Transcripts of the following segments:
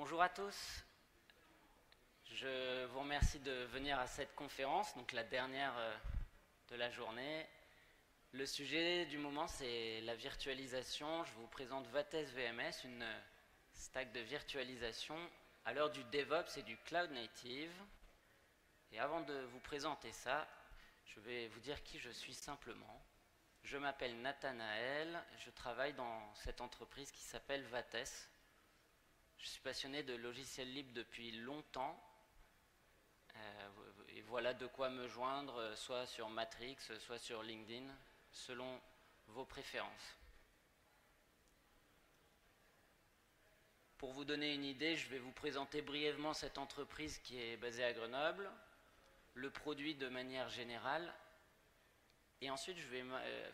Bonjour à tous, je vous remercie de venir à cette conférence, donc la dernière de la journée. Le sujet du moment c'est la virtualisation. Je vous présente Vates VMS, une stack de virtualisation à l'heure du DevOps et du Cloud Native. Et avant de vous présenter ça, je vais vous dire qui je suis simplement. Je m'appelle Nathanaël, je travaille dans cette entreprise qui s'appelle Vates. Je suis passionné de logiciels libres depuis longtemps et voilà de quoi me joindre, soit sur Matrix, soit sur LinkedIn, selon vos préférences. Pour vous donner une idée, je vais vous présenter brièvement cette entreprise qui est basée à Grenoble, le produit de manière générale, et ensuite je vais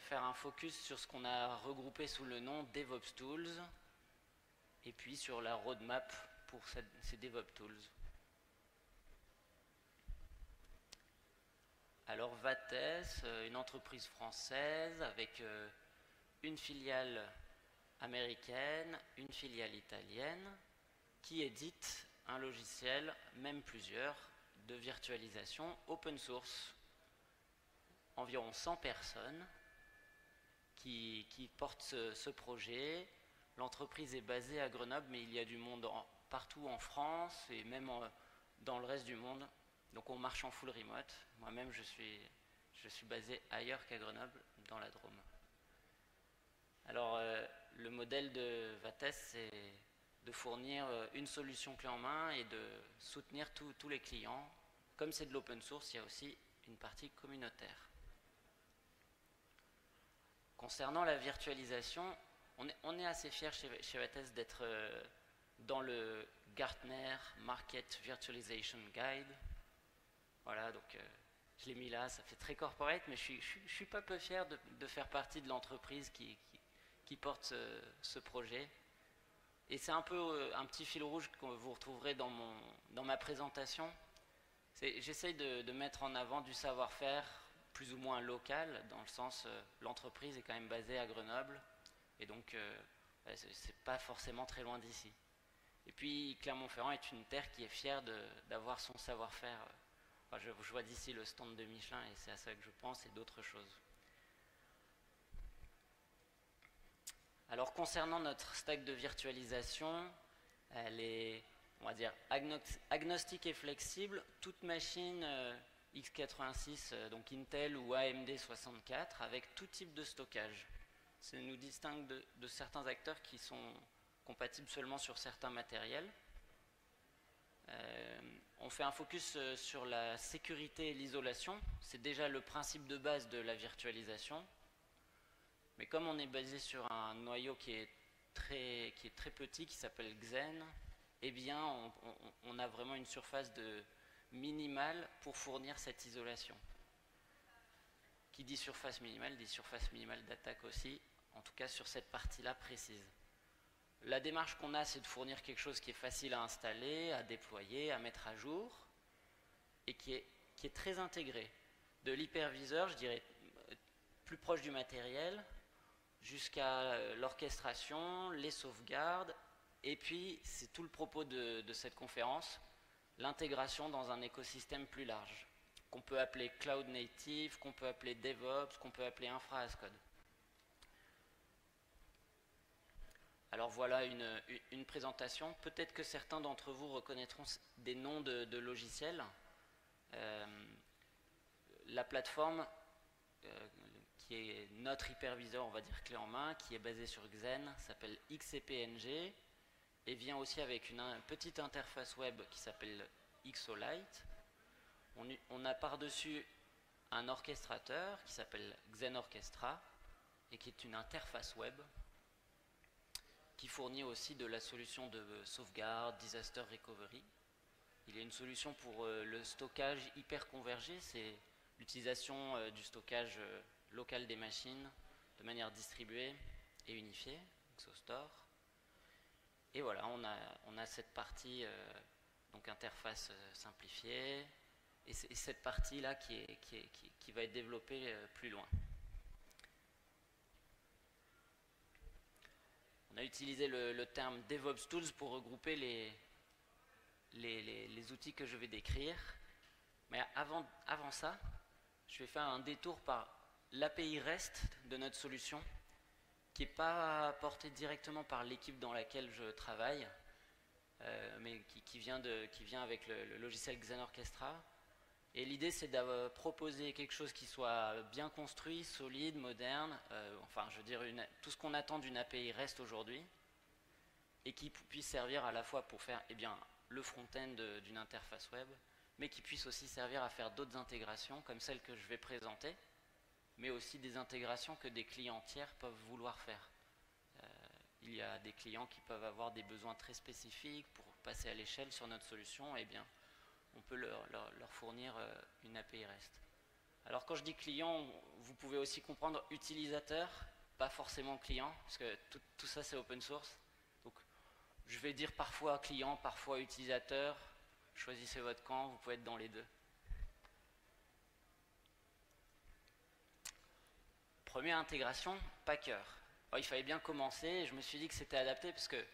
faire un focus sur ce qu'on a regroupé sous le nom DevOps Tools, et puis sur la roadmap pour ces DevOps Tools. Alors Vates, une entreprise française avec une filiale américaine, une filiale italienne, qui édite un logiciel, même plusieurs, de virtualisation open source. Environ 100 personnes qui portent ce projet. L'entreprise est basée à Grenoble, mais il y a du monde partout en France et même dans le reste du monde. Donc on marche en full remote. Moi-même, je suis basé ailleurs qu'à Grenoble, dans la Drôme. Alors, le modèle de Vates, c'est de fournir une solution clé en main et de soutenir tous les clients. Comme c'est de l'open source, il y a aussi une partie communautaire. Concernant la virtualisation, on est assez fiers chez Vates d'être dans le Gartner Market Virtualization Guide. Voilà, donc je l'ai mis là, ça fait très corporate, mais je suis pas peu fier de faire partie de l'entreprise qui porte ce projet. Et c'est un peu un petit fil rouge que vous retrouverez dans ma présentation. J'essaye de mettre en avant du savoir-faire plus ou moins local, dans le sens l'entreprise est quand même basée à Grenoble, et donc c'est pas forcément très loin d'ici. Et puis Clermont-Ferrand est une terre qui est fière d'avoir son savoir-faire. Enfin, je vois d'ici le stand de Michelin et c'est à ça que je pense et d'autres choses. Alors concernant notre stack de virtualisation, elle est, on va dire, agnostique et flexible. Toute machine x86, donc Intel ou AMD 64, avec tout type de stockage. Ça nous distingue de certains acteurs qui sont compatibles seulement sur certains matériels. On fait un focus sur la sécurité et l'isolation. C'est déjà le principe de base de la virtualisation. Mais comme on est basé sur un noyau qui est très petit, qui s'appelle Xen, eh bien on a vraiment une surface minimale pour fournir cette isolation. Qui dit surface minimale, dit surface minimale d'attaque aussi, en tout cas sur cette partie-là précise. La démarche qu'on a, c'est de fournir quelque chose qui est facile à installer, à déployer, à mettre à jour, et qui est très intégré. De l'hyperviseur, je dirais, plus proche du matériel, jusqu'à l'orchestration, les sauvegardes, et puis c'est tout le propos de cette conférence, l'intégration dans un écosystème plus large, qu'on peut appeler Cloud Native, qu'on peut appeler DevOps, qu'on peut appeler Infra as Code. Alors voilà une présentation. Peut-être que certains d'entre vous reconnaîtront des noms de logiciels. La plateforme qui est notre hyperviseur, on va dire clé en main, qui est basée sur Xen, s'appelle XCP-ng et vient aussi avec une petite interface web qui s'appelle Xolite. On a par-dessus un orchestrateur qui s'appelle Xen Orchestra et qui est une interface web qui fournit aussi de la solution de sauvegarde, disaster recovery. Il y a une solution pour le stockage hyper convergé, c'est l'utilisation du stockage local des machines de manière distribuée et unifiée, ExoStore. Et voilà, on a cette partie, donc interface simplifiée, et cette partie-là qui va être développée plus loin. On a utilisé le terme DevOps Tools pour regrouper les outils que je vais décrire. Mais avant ça, je vais faire un détour par l'API REST de notre solution, qui n'est pas portée directement par l'équipe dans laquelle je travaille, mais qui vient avec le logiciel Xen Orchestra. Et l'idée, c'est de proposer quelque chose qui soit bien construit, solide, moderne, enfin, je veux dire, tout ce qu'on attend d'une API REST aujourd'hui, et qui puisse servir à la fois pour faire le front-end d'une interface web, mais qui puisse aussi servir à faire d'autres intégrations, comme celles que je vais présenter, mais aussi des intégrations que des clients tiers peuvent vouloir faire. Il y a des clients qui peuvent avoir des besoins très spécifiques pour passer à l'échelle sur notre solution, et bien, on peut leur fournir une API REST. Alors quand je dis client, vous pouvez aussi comprendre utilisateur, pas forcément client, parce que tout ça c'est open source. Donc je vais dire parfois client, parfois utilisateur, choisissez votre camp, vous pouvez être dans les deux. Première intégration, Packer. Alors, il fallait bien commencer, et je me suis dit que c'était adapté parce que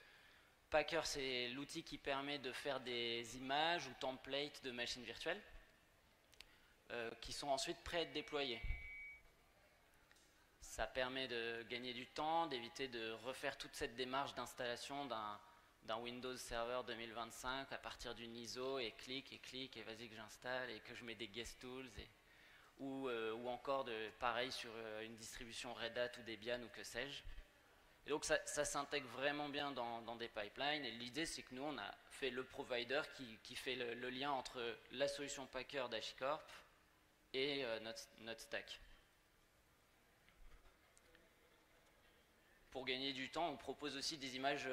Packer, c'est l'outil qui permet de faire des images ou templates de machines virtuelles qui sont ensuite prêts à être déployés. Ça permet de gagner du temps, d'éviter de refaire toute cette démarche d'installation d'un Windows Server 2025 à partir d'une ISO et clic et vas-y que j'installe et que je mets des guest tools ou encore pareil sur une distribution Red Hat ou Debian ou que sais-je. Et donc ça s'intègre vraiment bien dans des pipelines, et l'idée c'est que nous on a fait le provider qui fait le lien entre la solution Packer d'HashiCorp et notre stack. Pour gagner du temps, on propose aussi des images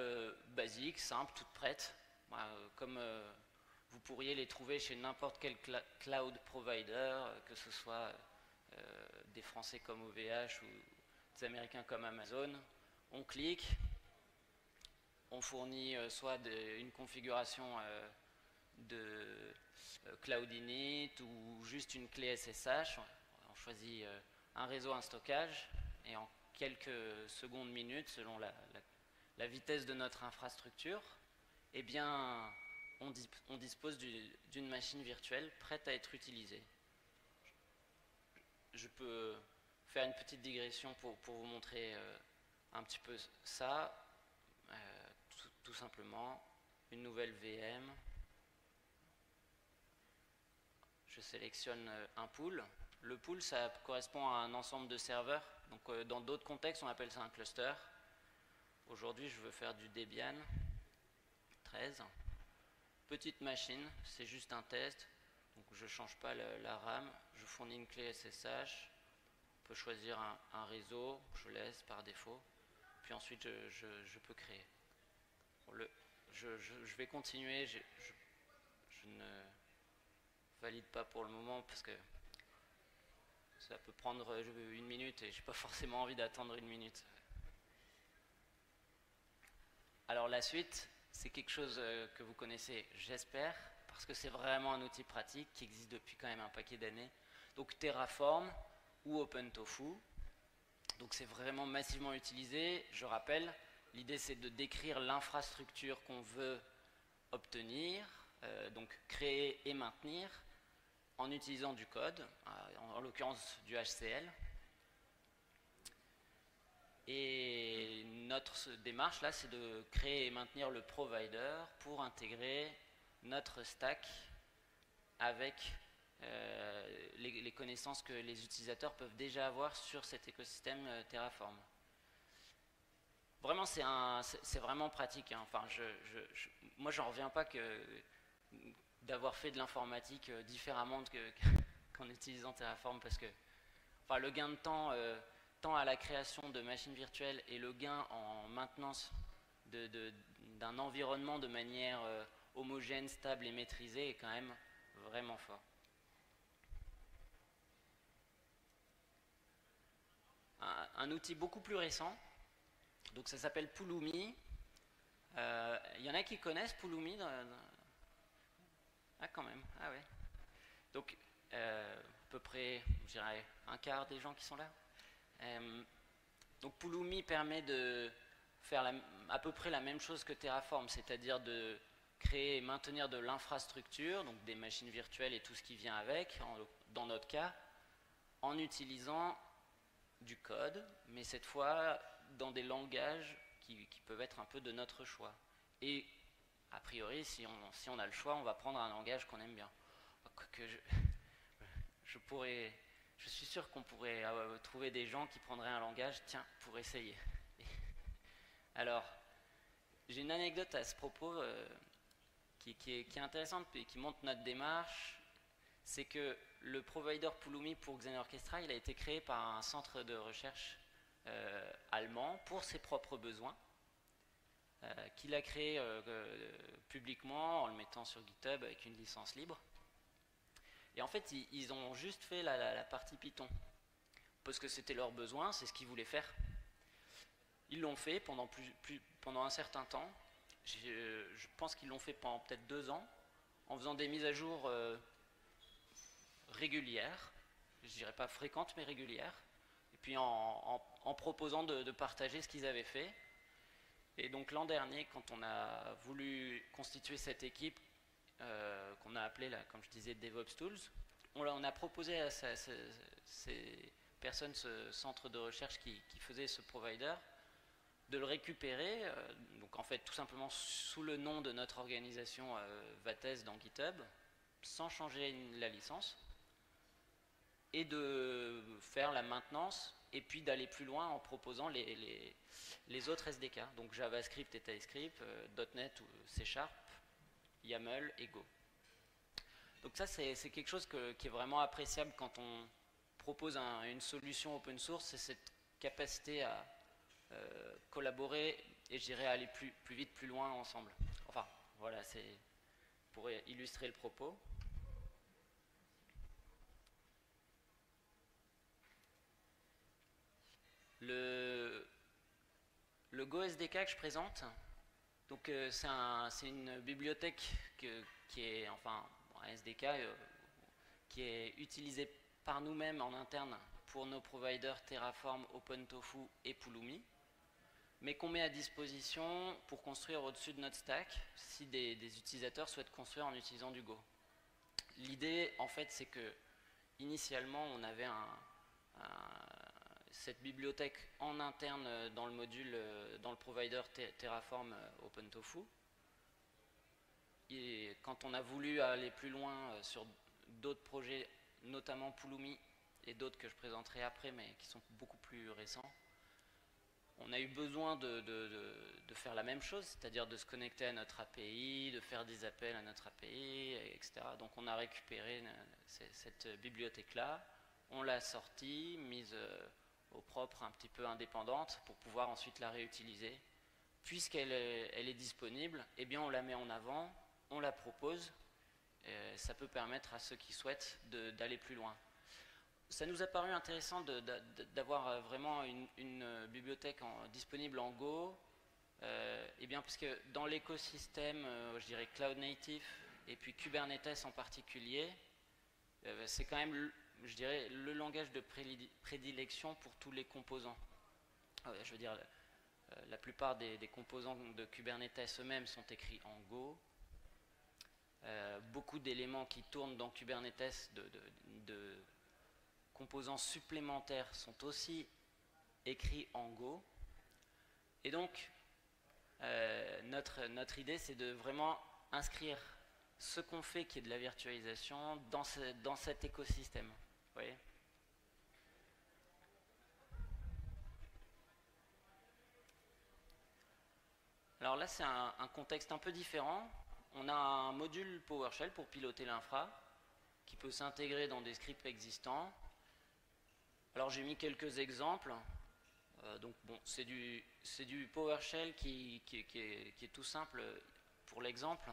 basiques, simples, toutes prêtes, comme vous pourriez les trouver chez n'importe quel cloud provider, que ce soit des Français comme OVH ou des Américains comme Amazon. On clique, on fournit soit une configuration de Cloud Init ou juste une clé SSH. On choisit un réseau, un stockage, et en quelques secondes, minutes, selon la vitesse de notre infrastructure, eh bien, on dispose d'une machine virtuelle prête à être utilisée. Je peux faire une petite digression pour vous montrer un petit peu ça. Tout simplement, une nouvelle VM. Je sélectionne un pool. Le pool, ça correspond à un ensemble de serveurs. Donc, dans d'autres contextes, on appelle ça un cluster. Aujourd'hui, je veux faire du Debian 13. Petite machine, c'est juste un test. Donc, je ne change pas la RAM. Je fournis une clé SSH. On peut choisir un réseau. Je laisse par défaut. Puis ensuite, je peux créer. Je vais continuer. Je ne valide pas pour le moment parce que ça peut prendre une minute et j'ai pas forcément envie d'attendre une minute. Alors la suite, c'est quelque chose que vous connaissez, j'espère, parce que c'est vraiment un outil pratique qui existe depuis quand même un paquet d'années. Donc Terraform ou OpenTofu. Donc c'est vraiment massivement utilisé. Je rappelle, l'idée c'est de décrire l'infrastructure qu'on veut obtenir, donc créer et maintenir, en utilisant du code, en l'occurrence du HCL. Et notre démarche là, c'est de créer et maintenir le provider pour intégrer notre stack avec les connaissances que les utilisateurs peuvent déjà avoir sur cet écosystème Terraform. Vraiment, c'est vraiment pratique. Hein. Enfin, moi, j'en reviens pas d'avoir fait de l'informatique différemment qu'en utilisant Terraform, parce que enfin, le gain de temps, tant à la création de machines virtuelles et le gain en maintenance d'un environnement de manière homogène, stable et maîtrisée est quand même vraiment fort. Un outil beaucoup plus récent, donc ça s'appelle Pulumi. Il y en a qui connaissent Pulumi Ah, quand même, ah ouais. Donc, à peu près, je dirais, un quart des gens qui sont là. Donc, Pulumi permet de faire à peu près la même chose que Terraform, c'est-à-dire de créer et maintenir de l'infrastructure, donc des machines virtuelles et tout ce qui vient avec, dans notre cas, en utilisant du code, mais cette fois dans des langages qui peuvent être un peu de notre choix. Et a priori, si on a le choix, on va prendre un langage qu'on aime bien. Quoique je suis sûr qu'on pourrait trouver des gens qui prendraient un langage, tiens, pour essayer. Alors, j'ai une anecdote à ce propos qui est intéressante et qui montre notre démarche. C'est que le provider Pulumi pour Xenorchestra, il a été créé par un centre de recherche allemand pour ses propres besoins, qu'il a créé publiquement en le mettant sur GitHub avec une licence libre. Et en fait, ils ont juste fait la partie Python, parce que c'était leur besoin, c'est ce qu'ils voulaient faire. Ils l'ont fait pendant un certain temps. Je pense qu'ils l'ont fait pendant peut-être 2 ans, en faisant des mises à jour régulières, je dirais pas fréquentes, mais régulières, et puis en proposant de partager ce qu'ils avaient fait. Et donc l'an dernier, quand on a voulu constituer cette équipe, qu'on a appelée, comme je disais, DevOps Tools, on a proposé à ces personnes, ce centre de recherche qui faisait ce provider, de le récupérer, donc en fait tout simplement sous le nom de notre organisation Vates dans GitHub, sans changer la licence, et de faire la maintenance, et puis d'aller plus loin en proposant les autres SDK, donc JavaScript et TypeScript, .NET ou C#, YAML et Go. Donc ça c'est quelque chose qui est vraiment appréciable quand on propose une solution open source, c'est cette capacité à collaborer et je dirais aller plus vite, plus loin ensemble. Enfin, voilà, c'est pour illustrer le propos. Le Go SDK que je présente, donc c'est une bibliothèque qui est, enfin, un SDK qui est utilisé par nous-mêmes en interne pour nos providers Terraform, OpenTofu et Pulumi, mais qu'on met à disposition pour construire au-dessus de notre stack si des utilisateurs souhaitent construire en utilisant du Go. L'idée, en fait, c'est que initialement, on avait cette bibliothèque en interne dans le module, dans le provider Terraform OpenTofu. Et quand on a voulu aller plus loin sur d'autres projets, notamment Pulumi et d'autres que je présenterai après, mais qui sont beaucoup plus récents, on a eu besoin de faire la même chose, c'est-à-dire de se connecter à notre API, de faire des appels à notre API, etc. Donc on a récupéré cette bibliothèque-là, on l'a sortie, mise au propre, un petit peu indépendante, pour pouvoir ensuite la réutiliser. Puisqu'elle est disponible, eh bien on la met en avant, on la propose, ça peut permettre à ceux qui souhaitent d'aller plus loin. Ça nous a paru intéressant d'avoir vraiment une bibliothèque disponible en Go, et bien parce que dans l'écosystème, je dirais Cloud Native et puis Kubernetes en particulier, c'est quand même, je dirais, le langage de prédilection pour tous les composants. Je veux dire, la plupart des composants de Kubernetes eux-mêmes sont écrits en Go. Beaucoup d'éléments qui tournent dans Kubernetes de composants supplémentaires sont aussi écrits en Go. Et donc, notre idée, c'est de vraiment inscrire ce qu'on fait, qui est de la virtualisation, dans cet écosystème. Vous voyez ? Alors là, c'est un contexte un peu différent. On a un module PowerShell pour piloter l'infra, qui peut s'intégrer dans des scripts existants. Alors j'ai mis quelques exemples. Donc bon, c'est du PowerShell qui est tout simple pour l'exemple.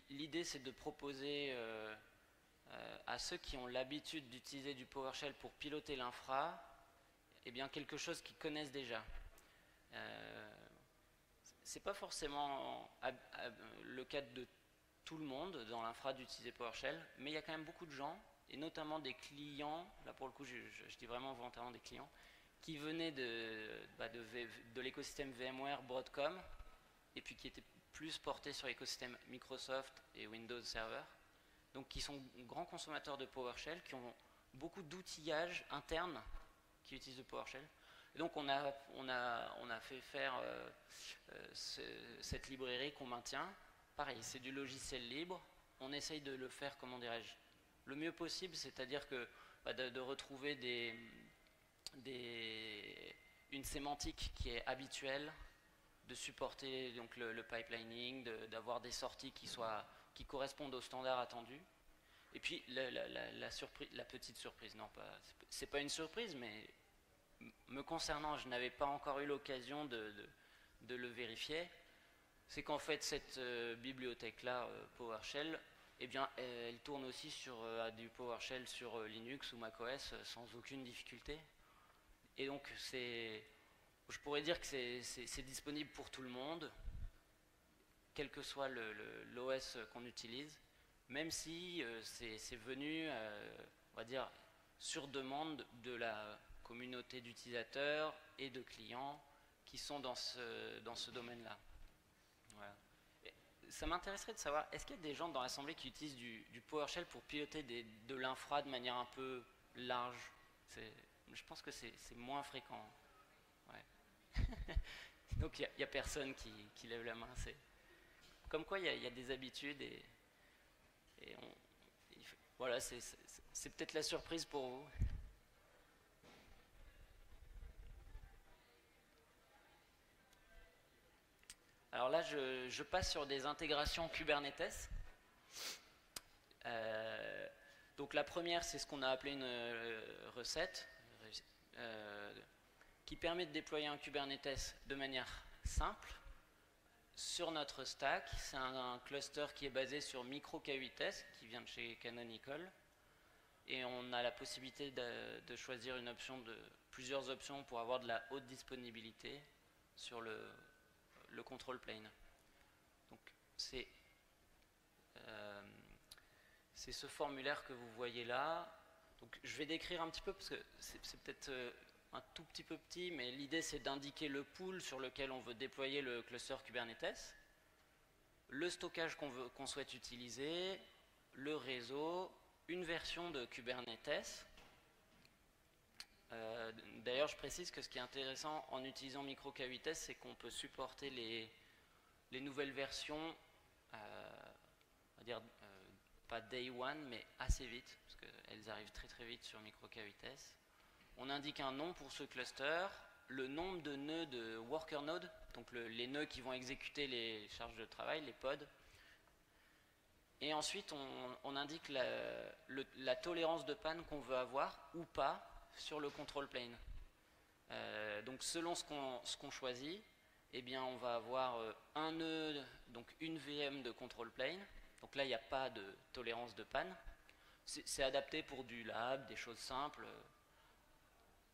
L'idée, c'est de proposer à ceux qui ont l'habitude d'utiliser du PowerShell pour piloter l'infra, eh bien quelque chose qu'ils connaissent déjà. C'est pas forcément le cas de tout le monde dans l'infra d'utiliser PowerShell, mais il y a quand même beaucoup de gens, et notamment des clients, là pour le coup je dis vraiment volontairement des clients, qui venaient de l'écosystème VMware Broadcom, et puis qui étaient plus portés sur l'écosystème Microsoft et Windows Server, donc qui sont grands consommateurs de PowerShell, qui ont beaucoup d'outillage interne qui utilisent le PowerShell. Et donc on a fait faire cette librairie qu'on maintient. Pareil, c'est du logiciel libre. On essaye de le faire, comment dirais-je, le mieux possible, c'est-à-dire que de retrouver une sémantique qui est habituelle, de supporter donc le pipelining, d'avoir des sorties qui correspondent aux standards attendus. Et puis la petite surprise, non, c'est pas une surprise, mais me concernant, je n'avais pas encore eu l'occasion de le vérifier, c'est qu'en fait cette bibliothèque-là, PowerShell, eh bien, elle tourne aussi sur du PowerShell sur Linux ou macOS sans aucune difficulté. Et donc, je pourrais dire que c'est disponible pour tout le monde, quel que soit l'OS qu'on utilise, même si c'est venu, on va dire, sur demande de la communauté d'utilisateurs et de clients qui sont dans ce domaine-là. Voilà. Ça m'intéresserait de savoir, est-ce qu'il y a des gens dans l'assemblée qui utilisent du PowerShell pour piloter de l'infra de manière un peu large? Je pense que c'est moins fréquent. Ouais. Donc il n'y a personne qui lève la main. Comme quoi il y a des habitudes et voilà, c'est peut-être la surprise pour vous. Alors là, je passe sur des intégrations Kubernetes. Donc la première, c'est ce qu'on a appelé une recette qui permet de déployer un Kubernetes de manière simple sur notre stack. C'est un cluster qui est basé sur MicroK8s, qui vient de chez Canonical. Et on a la possibilité de choisir plusieurs options pour avoir de la haute disponibilité sur le control plane. Donc c'est ce formulaire que vous voyez là. Donc je vais décrire un petit peu parce que c'est peut-être un tout petit peu petit, mais l'idée c'est d'indiquer le pool sur lequel on veut déployer le cluster Kubernetes, le stockage qu'on souhaite utiliser, le réseau, une version de Kubernetes. D'ailleurs, je précise que ce qui est intéressant en utilisant MicroK8s, c'est qu'on peut supporter les nouvelles versions, on va dire pas day one, mais assez vite, parce qu'elles arrivent très très vite sur MicroK8s. On indique un nom pour ce cluster, le nombre de nœuds de worker node, donc les nœuds qui vont exécuter les charges de travail, les pods. Et ensuite, on indique la tolérance de panne qu'on veut avoir ou pas sur le control plane. Donc selon ce qu'on choisit, eh bien, on va avoir un nœud, donc une VM de control plane. Donc là, il n'y a pas de tolérance de panne. C'est adapté pour du lab, des choses simples.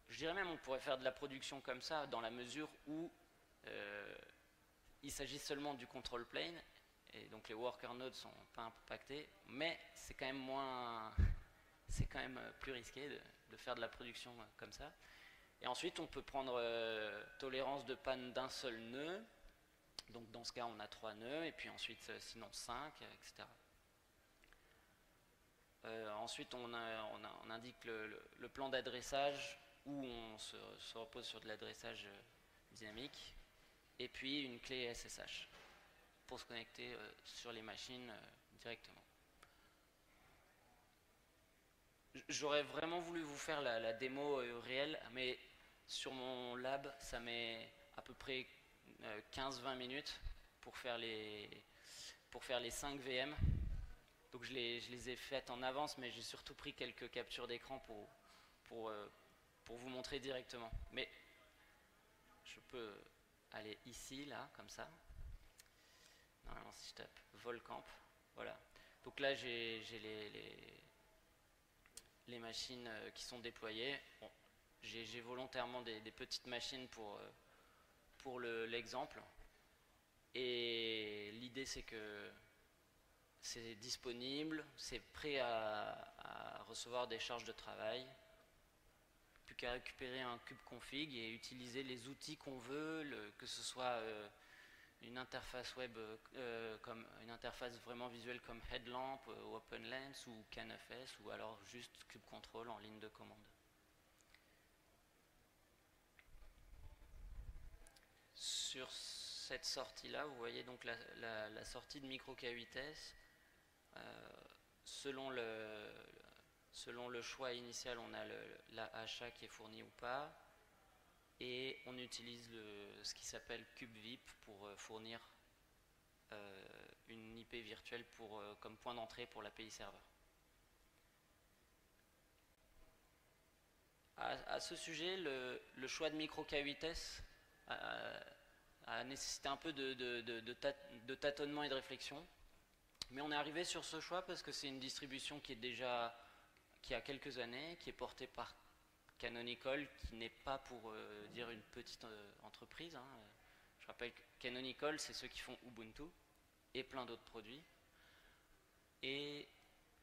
Je dirais même qu'on pourrait faire de la production comme ça, dans la mesure où il s'agit seulement du control plane, et donc les worker nodes ne sont pas impactés, mais c'est quand même plus risqué de faire de la production comme ça. Et ensuite, on peut prendre tolérance de panne d'un seul nœud. Donc dans ce cas, on a 3 nœuds, et puis ensuite, sinon 5, etc. Ensuite, on indique le plan d'adressage où on se repose sur de l'adressage dynamique, et puis une clé SSH pour se connecter sur les machines directement. J'aurais vraiment voulu vous faire la démo réelle, mais sur mon lab, ça met à peu près 15-20 minutes pour faire les 5 VM. Donc je les ai faites en avance, mais j'ai surtout pris quelques captures d'écran pour vous montrer directement. Mais je peux aller ici, là, comme ça. Normalement, si je tape Volcamp, voilà. Donc là, j'ai les machines qui sont déployées. Bon, j'ai volontairement des petites machines pour l'exemple. Et l'idée, c'est que c'est disponible, c'est prêt à recevoir des charges de travail. Plus qu'à récupérer un kube config et utiliser les outils qu'on veut, que ce soit une interface web comme une interface vraiment visuelle comme Headlamp, ou OpenLens ou CanFS, ou alors juste kubectl en ligne de commande. Sur cette sortie-là, vous voyez donc la sortie de micro-K8S. Selon le choix initial, on a la HA qui est fournie ou pas, et on utilise ce qui s'appelle KubeVip pour fournir une IP virtuelle comme point d'entrée pour l'API serveur. À ce sujet, le choix de micro-K8S a nécessité un peu de tâtonnement et de réflexion. Mais on est arrivé sur ce choix parce que c'est une distribution qui a quelques années, qui est portée par Canonical, qui n'est pas pour dire une petite entreprise. Hein. Je rappelle que Canonical, c'est ceux qui font Ubuntu et plein d'autres produits. Et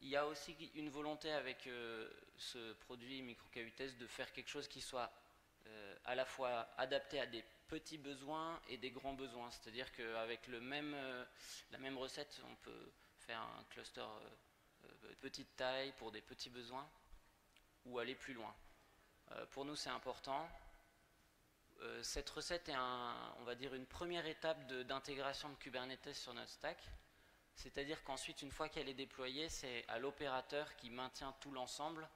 il y a aussi une volonté avec ce produit micro-K8S de faire quelque chose qui soit à la fois adapté à des petits besoins et des grands besoins. C'est-à-dire qu'avec la même recette, on peut faire un cluster de petite taille pour des petits besoins ou aller plus loin. Pour nous, c'est important. Cette recette est on va dire une première étape d'intégration de Kubernetes sur notre stack. C'est-à-dire qu'ensuite, une fois qu'elle est déployée, c'est à l'opérateur qui maintient tout l'ensemble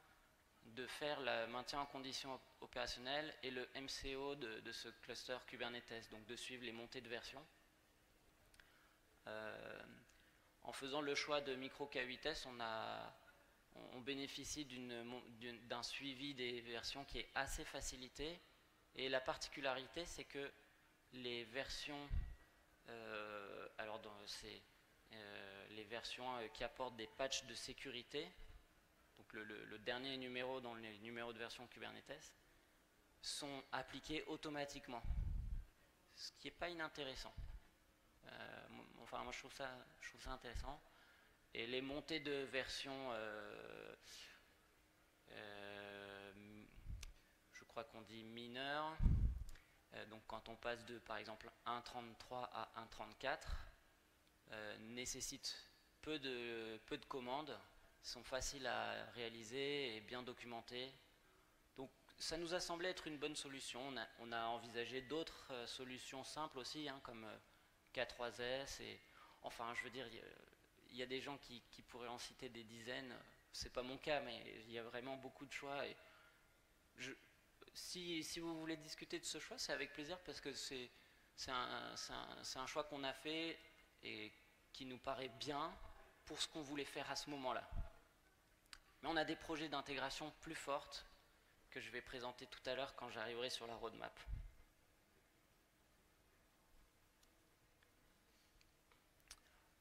de faire le maintien en condition opérationnelle et le MCO de ce cluster Kubernetes, donc de suivre les montées de version. En faisant le choix de micro-K8S, on bénéficie d'un suivi des versions qui est assez facilité, et la particularité, c'est que les versions, les versions qui apportent des patchs de sécurité, donc le dernier numéro dans les numéros de version Kubernetes, sont appliqués automatiquement, ce qui n'est pas inintéressant. Enfin, moi je trouve ça intéressant. Et les montées de version, je crois qu'on dit mineures, donc quand on passe de par exemple 1.33 à 1.34, nécessitent peu de commandes, sont faciles à réaliser et bien documentées. Donc ça nous a semblé être une bonne solution. On a envisagé d'autres solutions simples aussi, hein, comme K3S. Et enfin, je veux dire, il y a des gens qui pourraient en citer des dizaines. C'est pas mon cas, mais il y a vraiment beaucoup de choix. Et si vous voulez discuter de ce choix, c'est avec plaisir, parce que c'est un choix qu'on a fait et qui nous paraît bien pour ce qu'on voulait faire à ce moment-là. Mais on a des projets d'intégration plus fortes que je vais présenter tout à l'heure quand j'arriverai sur la roadmap.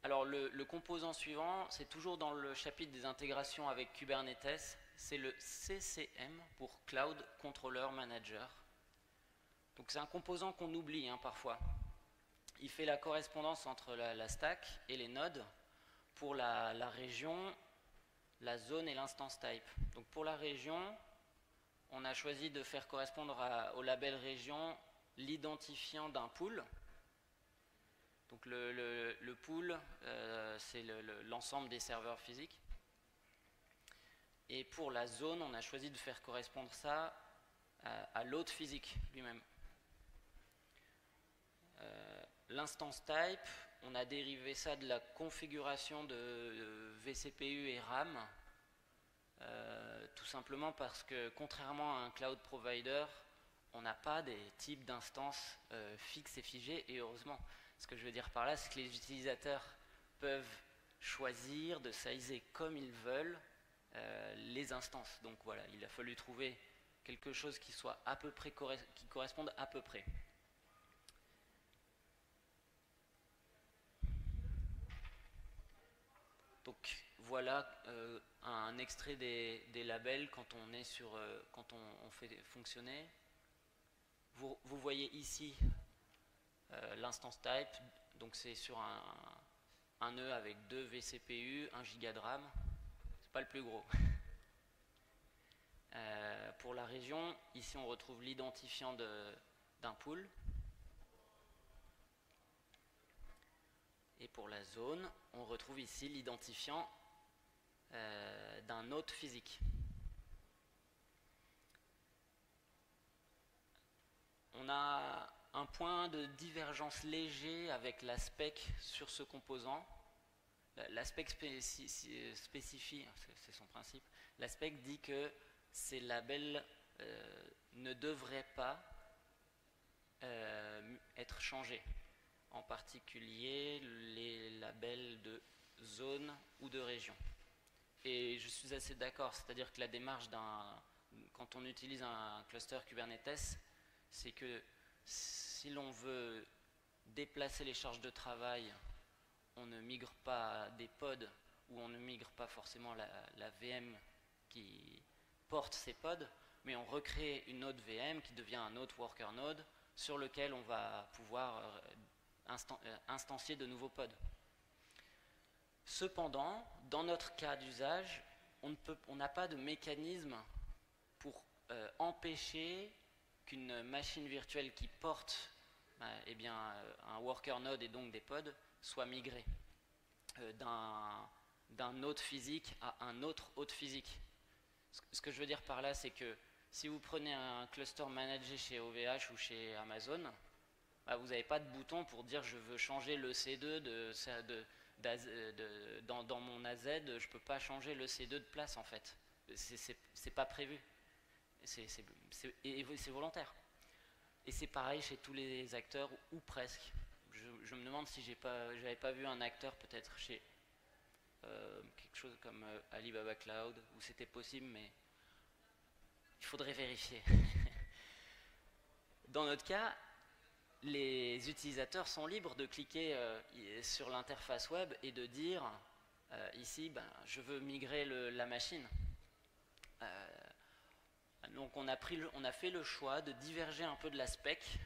Alors le composant suivant, c'est toujours dans le chapitre des intégrations avec Kubernetes, c'est le CCM pour Cloud Controller Manager. Donc c'est un composant qu'on oublie parfois. Il fait la correspondance entre la stack et les nodes pour la région, la zone et l'instance type. Donc pour la région, on a choisi de faire correspondre au label région l'identifiant d'un pool. Donc le pool, c'est l'ensemble des serveurs physiques. Et pour la zone, on a choisi de faire correspondre ça à l'hôte physique lui-même. L'instance type, on a dérivé ça de la configuration de vCPU et RAM, tout simplement parce que contrairement à un cloud provider, on n'a pas des types d'instances fixes et figées, et heureusement. Ce que je veux dire par là, c'est que les utilisateurs peuvent choisir de sizer comme ils veulent les instances. Donc voilà, il a fallu trouver quelque chose qui soit à peu près qui corresponde à peu près. Donc voilà un extrait des labels quand on est quand on fait fonctionner. Vous voyez ici l'instance type, donc c'est sur un nœud avec 2 vCPU, 1 Go de RAM, c'est pas le plus gros. Pour la région, ici on retrouve l'identifiant d'un pool. Et pour la zone, on retrouve ici l'identifiant d'un node physique. On a un point de divergence léger avec la spec sur ce composant. La spec spécifie, c'est son principe, la spec dit que ces labels ne devraient pas être changés. En particulier les labels de zone ou de région. Et je suis assez d'accord, c'est-à-dire que la démarche quand on utilise un cluster Kubernetes, c'est que si l'on veut déplacer les charges de travail, on ne migre pas des pods ou on ne migre pas forcément la VM qui porte ces pods, mais on recrée une autre VM qui devient un autre worker node sur lequel on va pouvoir instancier de nouveaux pods. Cependant, dans notre cas d'usage, on n'a pas de mécanisme pour empêcher qu'une machine virtuelle qui porte un worker node et donc des pods soit migrée d'un node physique à un autre hôte physique. Ce que je veux dire par là, c'est que si vous prenez un cluster managé chez OVH ou chez Amazon, vous n'avez pas de bouton pour dire je veux changer le C2 dans mon AZ, je ne peux pas changer le C2 de place en fait. C'est pas prévu. C'est volontaire. Et c'est pareil chez tous les acteurs, ou presque. Je me demande si j'avais pas vu un acteur peut-être chez quelque chose comme Alibaba Cloud, où c'était possible, mais il faudrait vérifier. Dans notre cas, les utilisateurs sont libres de cliquer sur l'interface web et de dire ici, je veux migrer la machine. Donc on a fait le choix de diverger un peu de la spec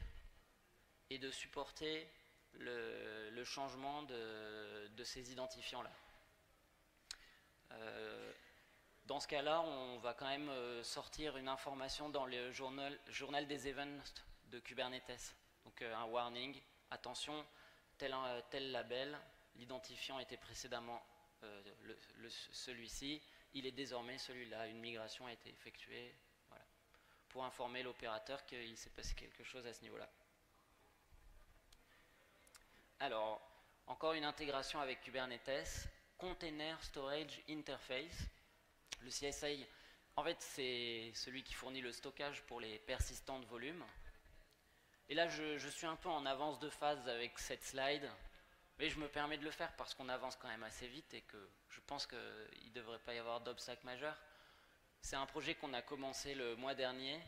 et de supporter le changement de ces identifiants-là. Dans ce cas-là, on va quand même sortir une information dans le journal des events de Kubernetes. Donc un warning, attention, tel label, l'identifiant était précédemment celui-ci, il est désormais celui-là, une migration a été effectuée, voilà, pour informer l'opérateur qu'il s'est passé quelque chose à ce niveau-là. Alors, encore une intégration avec Kubernetes, Container Storage Interface. Le CSI, en fait, c'est celui qui fournit le stockage pour les persistants de volume. Et là, je suis un peu en avance de phase avec cette slide, mais je me permets de le faire parce qu'on avance quand même assez vite et que je pense qu'il ne devrait pas y avoir d'obstacle majeur. C'est un projet qu'on a commencé le mois dernier.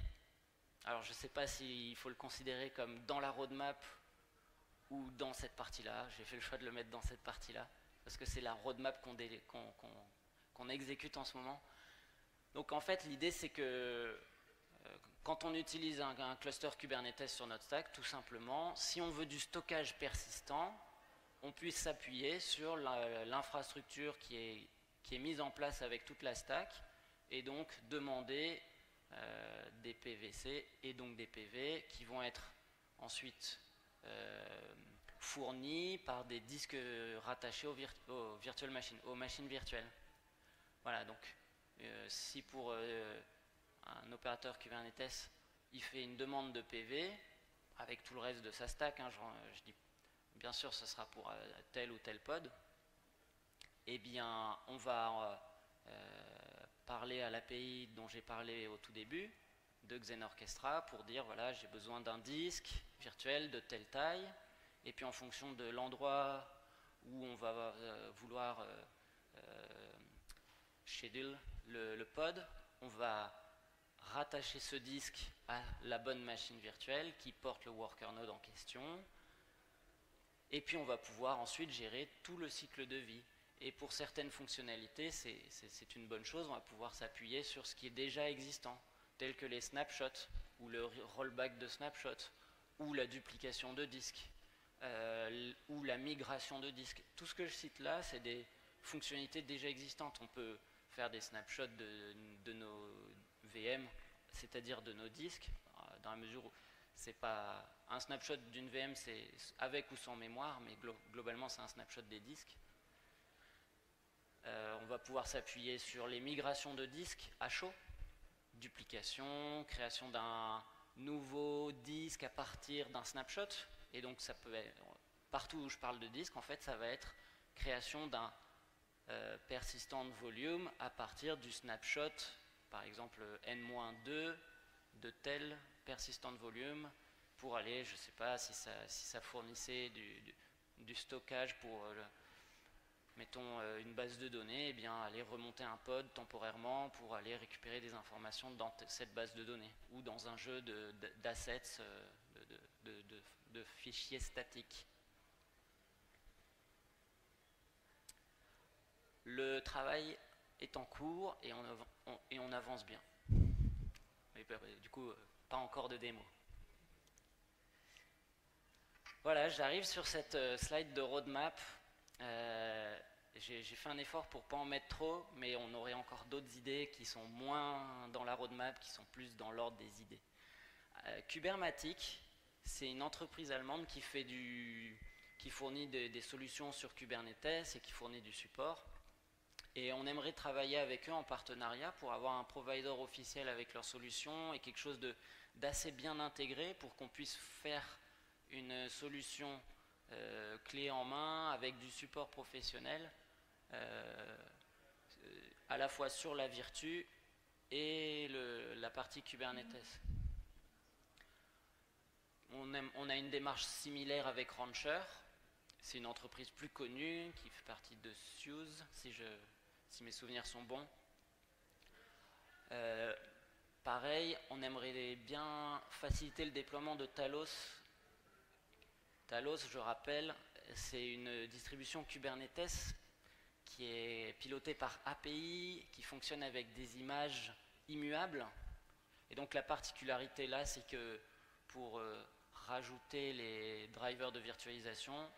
Alors, je ne sais pas s'il faut le considérer comme dans la roadmap ou dans cette partie-là. J'ai fait le choix de le mettre dans cette partie-là parce que c'est la roadmap qu'on exécute en ce moment. Donc, en fait, l'idée, c'est que quand on utilise un cluster Kubernetes sur notre stack, tout simplement, si on veut du stockage persistant, on puisse s'appuyer sur l'infrastructure qui est mise en place avec toute la stack et donc demander des PVC et donc des PV qui vont être ensuite fournis par des disques rattachés aux virtual machines, aux machines virtuelles. Voilà, donc si pour un opérateur Kubernetes, il fait une demande de PV avec tout le reste de sa stack, je dis bien sûr ce sera pour tel ou tel pod, eh bien on va parler à l'API dont j'ai parlé au tout début de Xenorchestra pour dire voilà j'ai besoin d'un disque virtuel de telle taille et puis en fonction de l'endroit où on va vouloir schedule le pod, on va rattacher ce disque à la bonne machine virtuelle qui porte le worker node en question et puis on va pouvoir ensuite gérer tout le cycle de vie. Et pour certaines fonctionnalités, c'est une bonne chose, on va pouvoir s'appuyer sur ce qui est déjà existant, tel que les snapshots, ou le rollback de snapshots, ou la duplication de disques, ou la migration de disques. Tout ce que je cite là, c'est des fonctionnalités déjà existantes. On peut faire des snapshots de nos VM, c'est-à-dire de nos disques, dans la mesure où c'est pas un snapshot d'une VM, c'est avec ou sans mémoire, mais globalement c'est un snapshot des disques. On va pouvoir s'appuyer sur les migrations de disques à chaud, duplication, création d'un nouveau disque à partir d'un snapshot. Et donc ça peut être, partout où je parle de disque, en fait ça va être création d'un persistent volume à partir du snapshot, par exemple n-2 de tel persistent volume, pour aller, je ne sais pas si ça fournissait du stockage pour, mettons, une base de données, et bien aller remonter un pod temporairement pour aller récupérer des informations dans cette base de données, ou dans un jeu d'assets, de fichiers statiques. Le travail est en cours et on avance bien. Mais du coup, pas encore de démo. Voilà, j'arrive sur cette slide de roadmap. J'ai fait un effort pour ne pas en mettre trop, mais on aurait encore d'autres idées qui sont moins dans la roadmap, qui sont plus dans l'ordre des idées. Kubermatic, c'est une entreprise allemande qui fournit des solutions sur Kubernetes et qui fournit du support. Et on aimerait travailler avec eux en partenariat pour avoir un provider officiel avec leurs solutions et quelque chose d'assez bien intégré pour qu'on puisse faire une solution clé en main avec du support professionnel à la fois sur la Virtu et la partie Kubernetes. On a une démarche similaire avec Rancher. C'est une entreprise plus connue qui fait partie de Suze, si mes souvenirs sont bons. Pareil, on aimerait bien faciliter le déploiement de Talos. Talos, je rappelle, c'est une distribution Kubernetes qui est pilotée par API, qui fonctionne avec des images immuables. Et donc la particularité là, c'est que pour rajouter les drivers de virtualisation,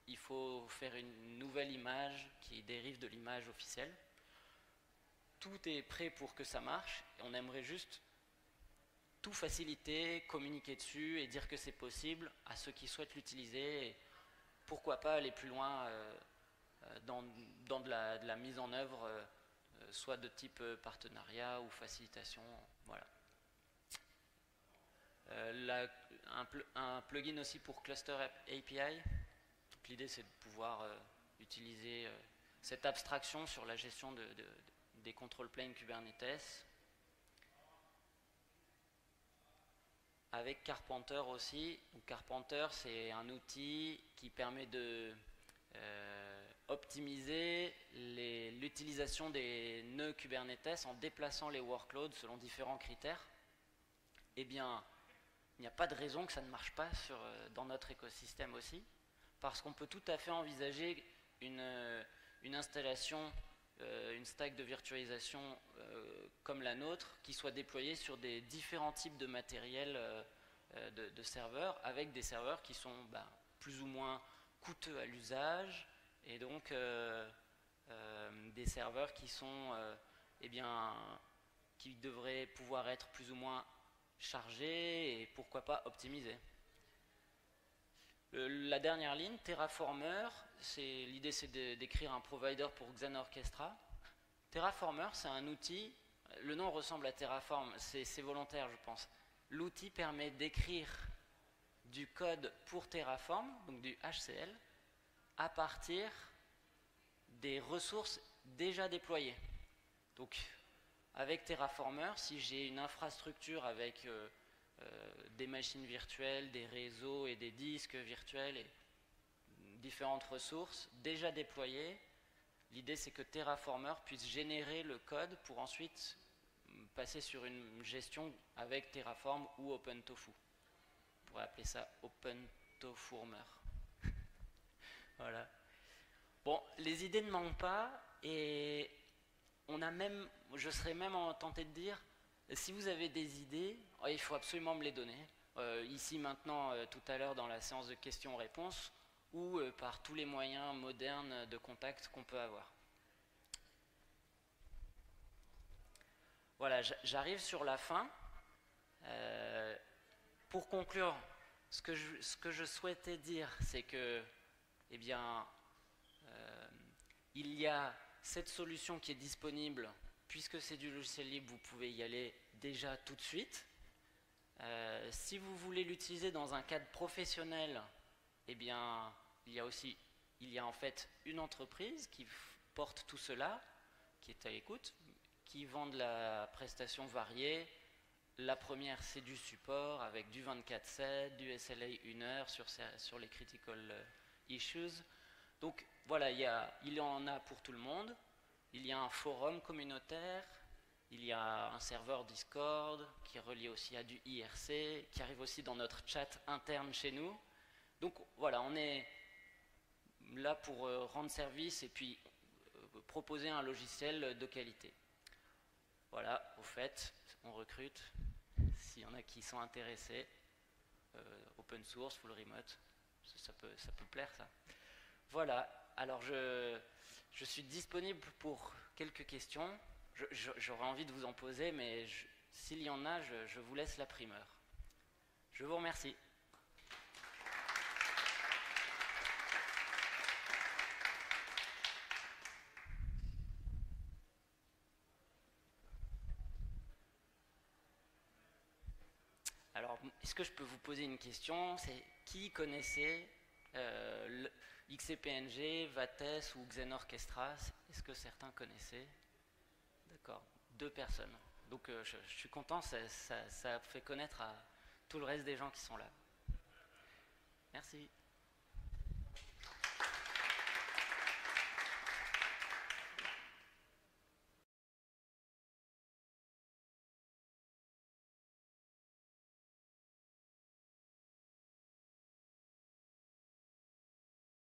il faut faire une nouvelle image qui dérive de l'image officielle. Tout est prêt pour que ça marche. Et on aimerait juste tout faciliter, communiquer dessus et dire que c'est possible à ceux qui souhaitent l'utiliser. Et pourquoi pas aller plus loin dans de la mise en œuvre, soit de type partenariat ou facilitation. Voilà. Un plugin aussi pour Cluster API. L'idée c'est de pouvoir utiliser cette abstraction sur la gestion des control planes Kubernetes. Avec Carpenter aussi. Donc Carpenter, c'est un outil qui permet de optimiser l'utilisation des nœuds Kubernetes en déplaçant les workloads selon différents critères. Eh bien, il n'y a pas de raison que ça ne marche pas dans notre écosystème aussi, parce qu'on peut tout à fait envisager une installation, une stack de virtualisation comme la nôtre, qui soit déployée sur des différents types de matériel de serveurs, avec des serveurs qui sont plus ou moins coûteux à l'usage, et donc des serveurs qui sont qui devraient pouvoir être plus ou moins chargés et pourquoi pas optimisés. La dernière ligne, Terraformer, l'idée c'est d'écrire un provider pour Xen Orchestra. Terraformer, c'est un outil, le nom ressemble à Terraform, c'est volontaire je pense. L'outil permet d'écrire du code pour Terraform, donc du HCL, à partir des ressources déjà déployées. Donc avec Terraformer, si j'ai une infrastructure avec des machines virtuelles, des réseaux et des disques virtuels et différentes ressources déjà déployées, l'idée c'est que Terraformer puisse générer le code pour ensuite passer sur une gestion avec Terraform ou OpenTofu. On pourrait appeler ça OpenToFormer. Voilà. Bon, les idées ne manquent pas et je serais même tenté de dire, si vous avez des idées, il faut absolument me les donner. Ici, maintenant, tout à l'heure, dans la séance de questions-réponses, ou par tous les moyens modernes de contact qu'on peut avoir. Voilà, j'arrive sur la fin. Pour conclure, ce que je souhaitais dire, c'est que, eh bien, il y a cette solution qui est disponible, puisque c'est du logiciel libre, vous pouvez y aller déjà tout de suite. Si vous voulez l'utiliser dans un cadre professionnel, eh bien, il y a en fait une entreprise qui porte tout cela, qui est à l'écoute, qui vend de la prestation variée. La première, c'est du support avec du 24/7, du SLA 1 heure sur les critical issues. Donc voilà, il y en a pour tout le monde. Il y a un forum communautaire, il y a un serveur Discord qui est relié aussi à du IRC, qui arrive aussi dans notre chat interne chez nous. Donc voilà, on est là pour rendre service et puis proposer un logiciel de qualité. Voilà, au fait, on recrute. S'il y en a qui sont intéressés, open source, full remote, ça peut plaire ça. Voilà, alors je suis disponible pour quelques questions. J'aurais envie de vous en poser, mais s'il y en a, je vous laisse la primeur. Je vous remercie. Alors, est-ce que je peux vous poser une question? C'est qui connaissait XCPNG, Vates ou Xenorchestra? Est-ce que certains connaissaient? D'accord, 2 personnes. Donc je suis content, ça fait connaître à tout le reste des gens qui sont là. Merci.